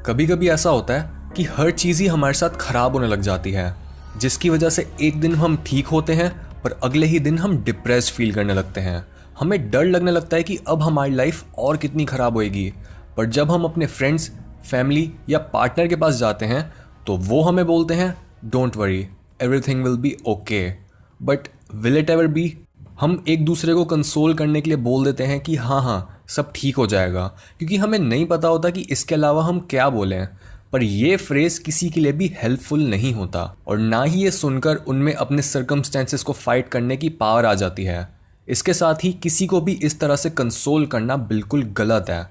कभी कभी ऐसा होता है कि हर चीज़ ही हमारे साथ खराब होने लग जाती है, जिसकी वजह से एक दिन हम ठीक होते हैं पर अगले ही दिन हम डिप्रेस्ड फील करने लगते हैं। हमें डर लगने लगता है कि अब हमारी लाइफ और कितनी ख़राब होएगी। पर जब हम अपने फ्रेंड्स, फैमिली या पार्टनर के पास जाते हैं तो वो हमें बोलते हैं don't worry, everything will be okay. But will it ever be? हम एक दूसरे को कंसोल करने के लिए बोल देते हैं कि हाँ सब ठीक हो जाएगा, क्योंकि हमें नहीं पता होता कि इसके अलावा हम क्या बोलें। पर ये फ्रेज किसी के लिए भी हेल्पफुल नहीं होता, और ना ही ये सुनकर उनमें अपने सर्कमस्टेंसेस को फाइट करने की पावर आ जाती है। इसके साथ ही किसी को भी इस तरह से कंसोल करना बिल्कुल गलत है।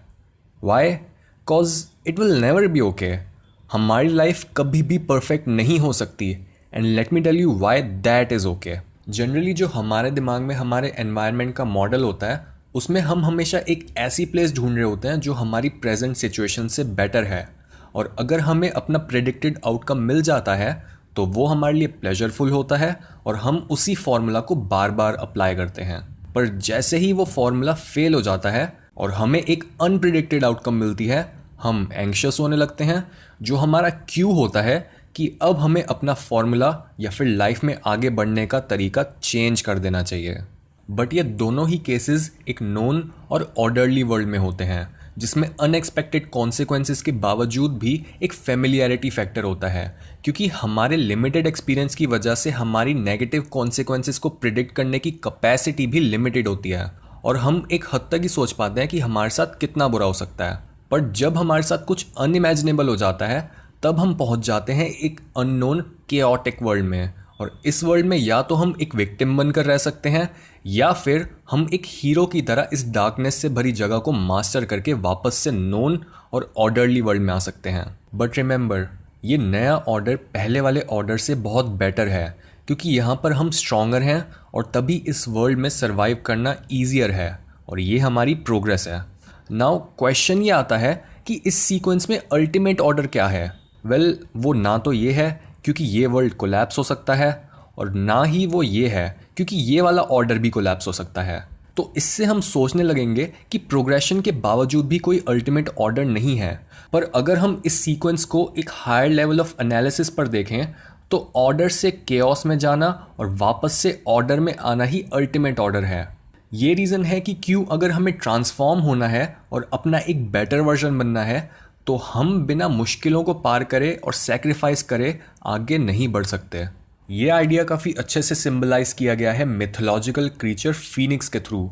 Why? Cause it will never be okay. हमारी लाइफ कभी भी परफेक्ट नहीं हो सकती, and let me tell you why that is okay. Generally जो हमारे दिमाग में हमारे एनवायरनमेंट का मॉडल होता है, उसमें हम हमेशा एक ऐसी प्लेस ढूंढ रहे होते हैं जो हमारी प्रेजेंट सिचुएशन से बेटर है, और अगर हमें अपना प्रेडिक्टेड आउटकम मिल जाता है तो वो हमारे लिए प्लेजरफुल होता है और हम उसी फॉर्मूला को बार बार अप्लाई करते हैं। पर जैसे ही वो फॉर्मूला फेल हो जाता है और हमें एक अनप्रिडिक्टेड आउटकम मिलती है, हम एंग्शियस होने लगते हैं, जो हमारा क्यू होता है कि अब हमें अपना फॉर्मूला या फिर लाइफ में आगे बढ़ने का तरीका चेंज कर देना चाहिए। बट ये दोनों ही केसेस एक नोन और ऑर्डरली वर्ल्ड में होते हैं, जिसमें अनएक्सपेक्टेड कॉन्सिक्वेंसेस के बावजूद भी एक फेमिलियरिटी फैक्टर होता है, क्योंकि हमारे लिमिटेड एक्सपीरियंस की वजह से हमारी नेगेटिव कॉन्सिक्वेंसेस को प्रिडिक्ट करने की कैपेसिटी भी लिमिटेड होती है, और हम एक हद तक ही सोच पाते हैं कि हमारे साथ कितना बुरा हो सकता है। पर जब हमारे साथ कुछ अनइमेजिनेबल हो जाता है, तब हम पहुंच जाते हैं एक अननोन केओटिक वर्ल्ड में, और इस वर्ल्ड में या तो हम एक विक्टिम बनकर रह सकते हैं, या फिर हम एक हीरो की तरह इस डार्कनेस से भरी जगह को मास्टर करके वापस से नोन और ऑर्डरली वर्ल्ड में आ सकते हैं। बट रिमेंबर, ये नया ऑर्डर पहले वाले ऑर्डर से बहुत बेटर है, क्योंकि यहाँ पर हम स्ट्रॉन्गर हैं और तभी इस वर्ल्ड में सर्वाइव करना ईजियर है, और ये हमारी प्रोग्रेस है। नाउ क्वेश्चन ये आता है कि इस सीक्वेंस में अल्टीमेट ऑर्डर क्या है? वेल, वो ना तो ये है क्योंकि ये वर्ल्ड कोलैप्स हो सकता है, और ना ही वो ये है क्योंकि ये वाला ऑर्डर भी कोलैप्स हो सकता है। तो इससे हम सोचने लगेंगे कि प्रोग्रेशन के बावजूद भी कोई अल्टीमेट ऑर्डर नहीं है। पर अगर हम इस सीक्वेंस को एक हायर लेवल ऑफ एनालिसिस पर देखें, तो ऑर्डर से केओस में जाना और वापस से ऑर्डर में आना ही अल्टीमेट ऑर्डर है। ये रीज़न है कि क्यों अगर हमें ट्रांसफॉर्म होना है और अपना एक बेटर वर्जन बनना है, तो हम बिना मुश्किलों को पार करे और सेक्रीफाइस करे आगे नहीं बढ़ सकते। ये आइडिया काफ़ी अच्छे से सिंबलाइज किया गया है मिथोलॉजिकल क्रीचर फीनिक्स के थ्रू,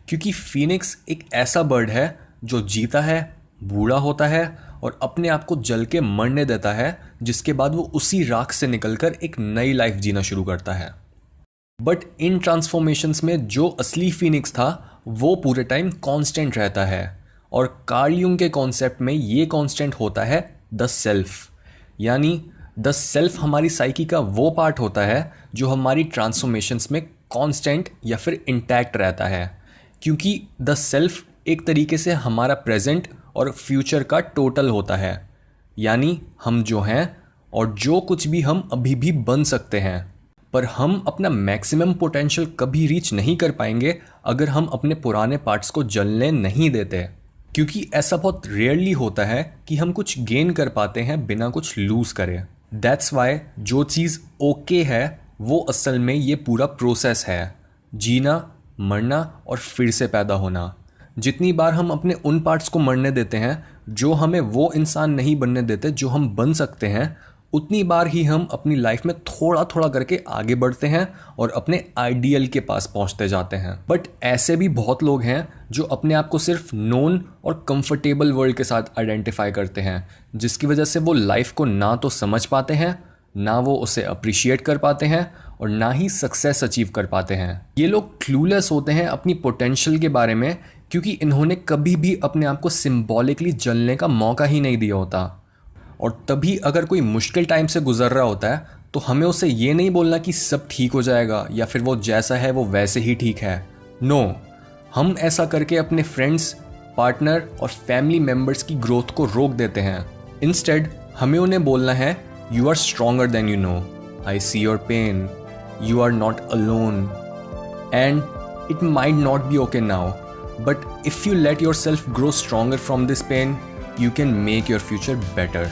क्योंकि फीनिक्स एक ऐसा बर्ड है जो जीता है, बूढ़ा होता है और अपने आप को जल के मरने देता है, जिसके बाद वो उसी राख से निकलकर एक नई लाइफ जीना शुरू करता है। बट इन ट्रांसफॉर्मेशंस में जो असली फीनिक्स था वो पूरे टाइम कांस्टेंट रहता है, और कार्ल यूंग के कॉन्सेप्ट में ये कांस्टेंट होता है द सेल्फ। यानी द सेल्फ हमारी साइकी का वो पार्ट होता है जो हमारी ट्रांसफॉर्मेशंस में कांस्टेंट या फिर इंटैक्ट रहता है, क्योंकि द सेल्फ एक तरीके से हमारा प्रेजेंट और फ्यूचर का टोटल होता है। यानी हम जो हैं और जो कुछ भी हम अभी भी बन सकते हैं, पर हम अपना मैक्सिमम पोटेंशियल कभी रीच नहीं कर पाएंगे अगर हम अपने पुराने पार्ट्स को जलने नहीं देते, क्योंकि ऐसा बहुत रेयरली होता है कि हम कुछ गेन कर पाते हैं बिना कुछ लूज़ करे। दैट्स वाई जो चीज़ ओके है वो असल में ये पूरा प्रोसेस है, जीना, मरना और फिर से पैदा होना। जितनी बार हम अपने उन पार्ट्स को मरने देते हैं जो हमें वो इंसान नहीं बनने देते जो हम बन सकते हैं, उतनी बार ही हम अपनी लाइफ में थोड़ा थोड़ा करके आगे बढ़ते हैं और अपने आइडियल के पास पहुंचते जाते हैं। बट ऐसे भी बहुत लोग हैं जो अपने आप को सिर्फ नोन और कंफर्टेबल वर्ल्ड के साथ आइडेंटिफाई करते हैं, जिसकी वजह से वो लाइफ को ना तो समझ पाते हैं, ना वो उसे अप्रिशिएट कर पाते हैं, और ना ही सक्सेस अचीव कर पाते हैं। ये लोग क्लूलेस होते हैं अपनी पोटेंशियल के बारे में, क्योंकि इन्होंने कभी भी अपने आप को सिम्बॉलिकली जलने का मौका ही नहीं दिया होता। और तभी अगर कोई मुश्किल टाइम से गुजर रहा होता है तो हमें उसे ये नहीं बोलना कि सब ठीक हो जाएगा या फिर वो जैसा है वो वैसे ही ठीक है। नो, हम ऐसा करके अपने फ्रेंड्स, पार्टनर और फैमिली मेम्बर्स की ग्रोथ को रोक देते हैं। इंस्टेड हमें उन्हें बोलना है, you are stronger than you know, I see your pain, you are not alone, and it might not be okay now, but if you let your self grow stronger from this pain, you can make your future better.